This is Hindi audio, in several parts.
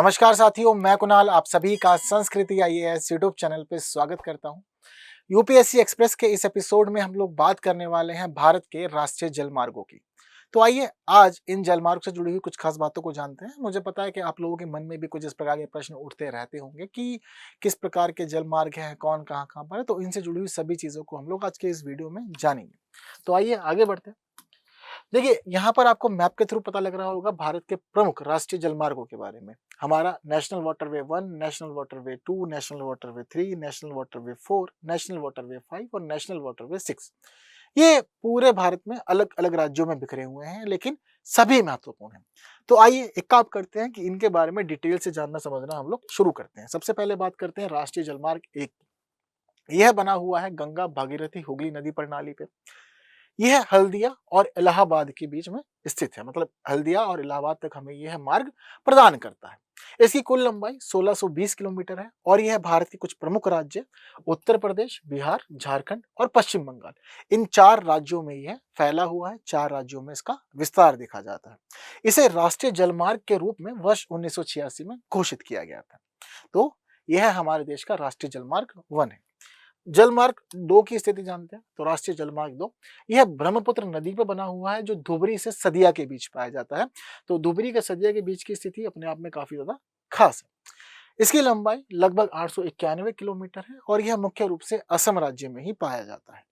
नमस्कार साथियों, मैं कुणाल आप सभी का संस्कृति आईएएस यूट्यूब चैनल पे स्वागत करता हूं। यूपीएससी एक्सप्रेस के इस एपिसोड में हम लोग बात करने वाले हैं भारत के राष्ट्रीय जलमार्गों की। तो आइए आज इन जलमार्ग से जुड़ी हुई कुछ खास बातों को जानते हैं। मुझे पता है कि आप लोगों के मन में भी कुछ इस प्रकार के प्रश्न उठते रहते होंगे कि किस प्रकार के जलमार्ग हैं, कौन कहाँ पर है। तो इनसे जुड़ी हुई सभी चीज़ों को हम लोग आज के इस वीडियो में जानेंगे। तो आइए आगे बढ़ते हैं। देखिए, यहाँ पर आपको मैप के थ्रू पता लग रहा होगा भारत के प्रमुख राष्ट्रीय जलमार्गों के बारे में। हमारा national waterway 1, national waterway 2, national waterway 3, national waterway 4, national waterway 5 और नेशनल वाटरवे 6। ये पूरे भारत में अलग-अलग राज्यों में बिखरे हुए हैं, लेकिन सभी महत्वपूर्ण हैं। तो आइए एक काम करते हैं कि इनके बारे में डिटेल से जानना समझना हम लोग शुरू करते हैं। सबसे पहले बात करते हैं राष्ट्रीय जलमार्ग 1। यह बना हुआ है गंगा, भागीरथी, हुगली नदी प्रणाली पे। यह हल्दिया और इलाहाबाद के बीच में स्थित है, मतलब हल्दिया और इलाहाबाद तक हमें यह मार्ग प्रदान करता है। इसकी कुल लंबाई 1620 किलोमीटर है और यह भारत के कुछ प्रमुख राज्य उत्तर प्रदेश, बिहार, झारखंड और पश्चिम बंगाल, इन 4 राज्यों में यह फैला हुआ है। 4 राज्यों में इसका विस्तार देखा जाता है। इसे राष्ट्रीय जलमार्ग के रूप में वर्ष 1986 में घोषित किया गया था। तो यह हमारे देश का राष्ट्रीय जलमार्ग 1 है। जलमार्ग 2 की स्थिति जानते हैं। तो राष्ट्रीय जलमार्ग 2 यह ब्रह्मपुत्र नदी पर बना हुआ है, जो धुबरी से सदिया के बीच पाया जाता है। तो धुबरी के सदिया के बीच की स्थिति अपने आप में काफी ज्यादा खास है। इसकी लंबाई लगभग 891 किलोमीटर है और यह मुख्य रूप से असम राज्य में ही पाया जाता है।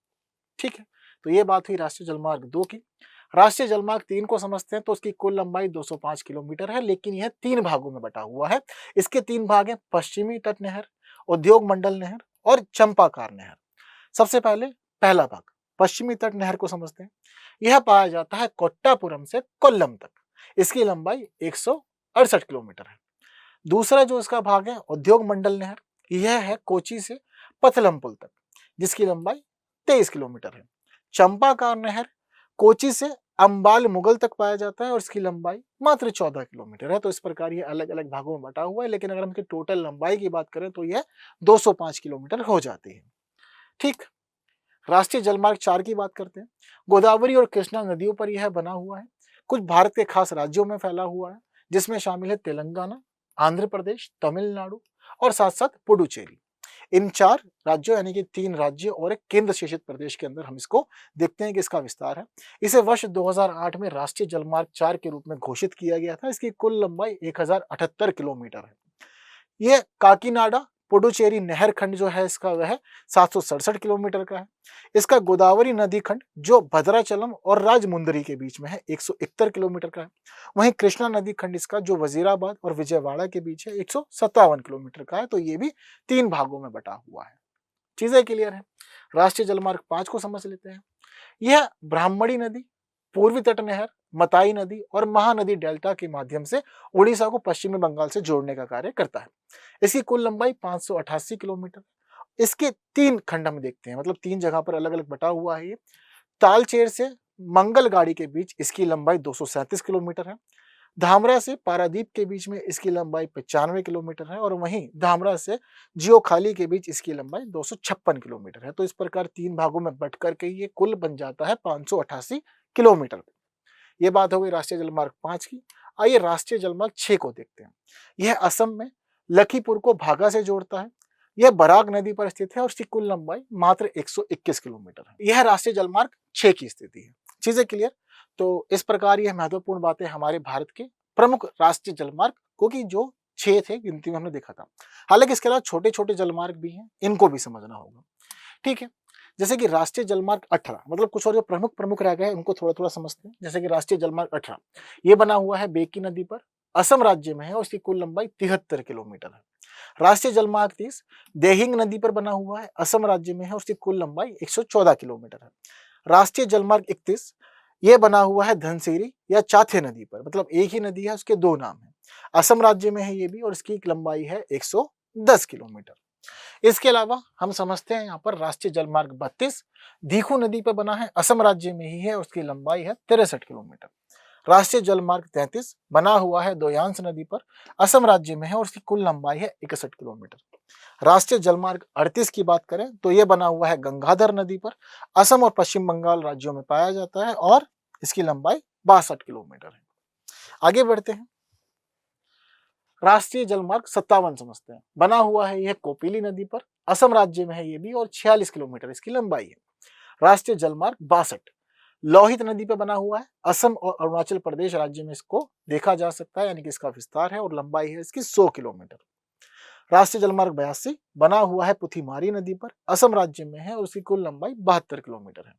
ठीक है, तो ये बात हुई राष्ट्रीय जलमार्ग 2 की। राष्ट्रीय जलमार्ग 3 को समझते हैं। तो उसकी कुल लंबाई 205 किलोमीटर है, लेकिन यह 3 भागों में बटा हुआ है। इसके 3 भाग हैं: पश्चिमी तट नहर, उद्योग मंडल नहर और चंपाकार नहर। सबसे पहले पहला भाग पश्चिमी तट नहर को समझते हैं। यह पाया जाता है कोट्टापुरम से कोल्लम तक। इसकी लंबाई 168 किलोमीटर है। दूसरा जो इसका भाग है उद्योग मंडल नहर, यह है कोची से पथलमपुल तक, जिसकी लंबाई 23 किलोमीटर है। चंपाकार नहर कोची से अंबाल मुगल तक पाया जाता है और इसकी लंबाई मात्र 14 किलोमीटर है। तो इस प्रकार यह अलग अलग भागों में बटा हुआ है, लेकिन अगर हम इसकी टोटल लंबाई की बात करें तो यह 205 किलोमीटर हो जाती है। ठीक, राष्ट्रीय जलमार्ग 4 की बात करते हैं। गोदावरी और कृष्णा नदियों पर यह बना हुआ है। कुछ भारत के खास राज्यों में फैला हुआ है, जिसमें शामिल है तेलंगाना, आंध्र प्रदेश, तमिलनाडु और साथ साथ पुडुचेरी। इन 4 राज्यों यानी कि 3 राज्य और एक केंद्र शासित प्रदेश के अंदर हम इसको देखते हैं कि इसका विस्तार है। इसे वर्ष 2008 में राष्ट्रीय जलमार्ग 4 के रूप में घोषित किया गया था। इसकी कुल लंबाई 1078 किलोमीटर है। ये काकीनाडा पुडुचेरी नहर खंड जो है इसका वह 767 किलोमीटर का है। इसका गोदावरी नदी खंड जो भद्राचलम और राजमुंदरी के बीच में है 171 किलोमीटर का है। वहीं कृष्णा नदी खंड इसका जो वजीराबाद और विजयवाड़ा के बीच है 157 किलोमीटर का है। तो ये भी 3 भागों में बटा हुआ है। चीजें क्लियर है। राष्ट्रीय जलमार्ग 5 को समझ लेते हैं। यह ब्राह्मणी नदी, पूर्वी तट नहर, मताई नदी और महानदी डेल्टा के माध्यम से उड़ीसा को पश्चिमी बंगाल से जोड़ने का कार्य करता है। इसकी कुल लंबाई 588 किलोमीटर। इसके 3 खंड हम देखते हैं, मतलब 3 जगह पर अलग अलग बटा हुआ है ये। तालचेर से मंगलगाड़ी के बीच इसकी लंबाई 237 किलोमीटर है। धामरा से पारादीप के बीच में इसकी लंबाई 95 किलोमीटर है और वहीं धामरा से जियोखाली के बीच इसकी लंबाई 256 किलोमीटर है। तो इस प्रकार 3 भागों में बट करके ये कुल बन जाता है 588 किलोमीटर। ये बात हो गई राष्ट्रीय जलमार्ग 5 की। आइए राष्ट्रीय जलमार्ग 6 को देखते हैं। यह असम में लखीपुर को भागा से जोड़ता है। यह बराक नदी पर स्थित है और इसकी कुल लंबाई मात्र 121 किलोमीटर है। यह राष्ट्रीय जलमार्ग 6 की स्थिति है। चीजें क्लियर। तो इस प्रकार यह महत्वपूर्ण बातें हमारे भारत के प्रमुख राष्ट्रीय जलमार्ग को की जो 6 थे गिनती में हमने देखा था। हालांकि इसके अलावा छोटे छोटे जलमार्ग भी हैं, इनको भी समझना होगा। ठीक है, जैसे कि राष्ट्रीय जलमार्ग 18, मतलब कुछ और जो प्रमुख प्रमुख रह गए उनको थोड़ा थोड़ा समझते हैं। जैसे कि राष्ट्रीय जलमार्ग 18 ये बना हुआ है बेकी नदी पर, असम राज्य में है और इसकी कुल लंबाई 73 किलोमीटर है। राष्ट्रीय जलमार्ग 30 देहिंग नदी पर बना हुआ है, असम राज्य में है, उसकी कुल लंबाई 114 किलोमीटर है। राष्ट्रीय जलमार्ग 31 ये बना हुआ है धनसिरी या चाथे नदी पर, मतलब एक ही नदी है, उसके 2 नाम है। असम राज्य में है ये भी और इसकी लंबाई है 110 किलोमीटर। इसके अलावा हम समझते हैं यहाँ पर राष्ट्रीय जलमार्ग 32 दीखू नदी पर बना है, असम राज्य में ही है, उसकी लंबाई है 63 किलोमीटर। राष्ट्रीय जलमार्ग 33 बना हुआ है दोयांश नदी पर, असम राज्य में है और उसकी कुल लंबाई है 61 किलोमीटर। राष्ट्रीय जलमार्ग 38 की बात करें तो यह बना हुआ है गंगाधर नदी पर, असम और पश्चिम बंगाल राज्यों में पाया जाता है और इसकी लंबाई 62 किलोमीटर है। आगे बढ़ते हैं। राष्ट्रीय जलमार्ग 57 समझते हैं। बना हुआ है यह कोपिली नदी पर, असम राज्य में है ये भी, और 46 किलोमीटर इसकी लंबाई है। राष्ट्रीय जलमार्ग 62 लोहित नदी पर बना हुआ है, असम और अरुणाचल प्रदेश राज्य में इसको देखा जा सकता है, यानी कि इसका विस्तार है और लंबाई है इसकी 100 किलोमीटर। राष्ट्रीय जलमार्ग 82 बना हुआ है पुथीमारी नदी पर, असम राज्य में है और उसकी कुल लंबाई 72 किलोमीटर है।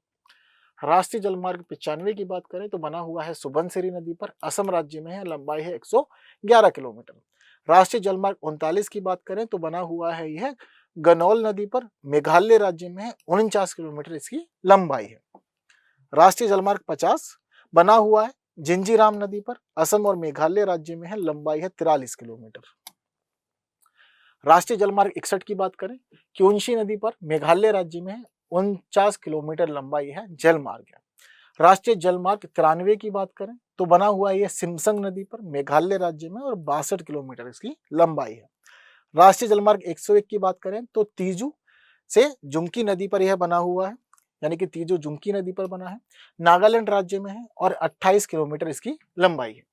राष्ट्रीय जलमार्ग 95 की बात करें तो बना हुआ है सुबनसिरी नदी पर, असम राज्य में है, लंबाई है 111 किलोमीटर। राष्ट्रीय जलमार्ग 39 की बात करें तो बना हुआ है यह गनौल नदी पर, मेघालय राज्य में है, 49 किलोमीटर इसकी लंबाई है। राष्ट्रीय जलमार्ग 50 बना हुआ है जिंजीराम नदी पर, असम और मेघालय राज्य में है, लंबाई है 43 किलोमीटर। राष्ट्रीय जलमार्ग 61 की बात करें, क्योंशी नदी पर, मेघालय राज्य में है, 49 किलोमीटर लंबाई है, जलमार्ग है। राष्ट्रीय जलमार्ग 93 की बात करें तो बना हुआ है यह सिमसंग नदी पर, मेघालय राज्य में, और 62 किलोमीटर इसकी लंबाई है। राष्ट्रीय जलमार्ग 101 की बात करें तो तीजू से जुंकी नदी पर यह बना हुआ है, यानी कि तीजू जुंकी नदी पर बना है, नागालैंड राज्य में है, और 28 किलोमीटर इसकी लंबाई है।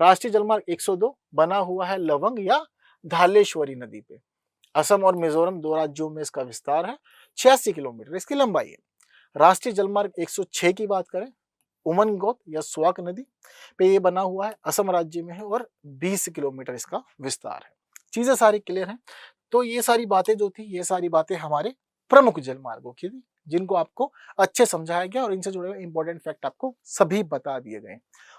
राष्ट्रीय जलमार्ग 102 बना हुआ है लवंग या धालेश्वरी नदी पे, असम और मिजोरम दो राज्यों में इसका विस्तार है, 86 किलोमीटर इसकी लंबाई है। राष्ट्रीय जलमार्ग 106 की बात करें, उमनगोत या स्वाक नदी पे ये बना हुआ है, असम राज्य में है, और 20 किलोमीटर इसका विस्तार है। चीजें सारी क्लियर हैं। तो ये सारी बातें जो थी, ये सारी बातें हमारे प्रमुख जलमार्गों की थी, जिनको आपको अच्छे समझाया गया और इनसे जुड़े हुए इंपॉर्टेंट फैक्ट आपको सभी बता दिए गए।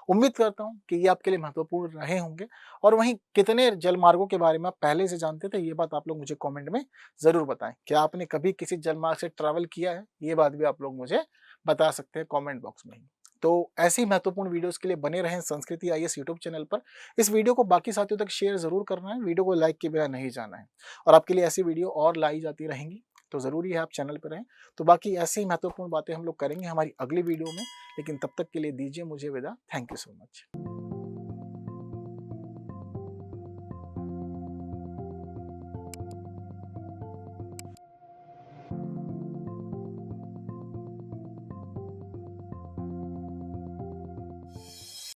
उम्मीद करता हूँ कि ये आपके लिए महत्वपूर्ण रहे होंगे, और वहीं कितने जलमार्गों के बारे में आप पहले से जानते थे, ये बात आप लोग मुझे कमेंट में जरूर बताएं। क्या आपने कभी किसी जलमार्ग से ट्रैवल किया है, ये बात भी आप लोग मुझे बता सकते हैं कमेंट बॉक्स में ही। तो ऐसी ही महत्वपूर्ण वीडियोस के लिए बने रहें संस्कृति आईएएस यूट्यूब चैनल पर। इस वीडियो को बाकी साथियों तक शेयर जरूर करना है, वीडियो को लाइक के बिना नहीं जाना है, और आपके लिए ऐसी वीडियो और लाई जाती रहेंगी, तो जरूरी है आप चैनल पर रहें। तो बाकी ऐसी ही महत्वपूर्ण बातें हम लोग करेंगे हमारी अगली वीडियो में, लेकिन तब तक के लिए दीजिए मुझे विदा। Thank you so much.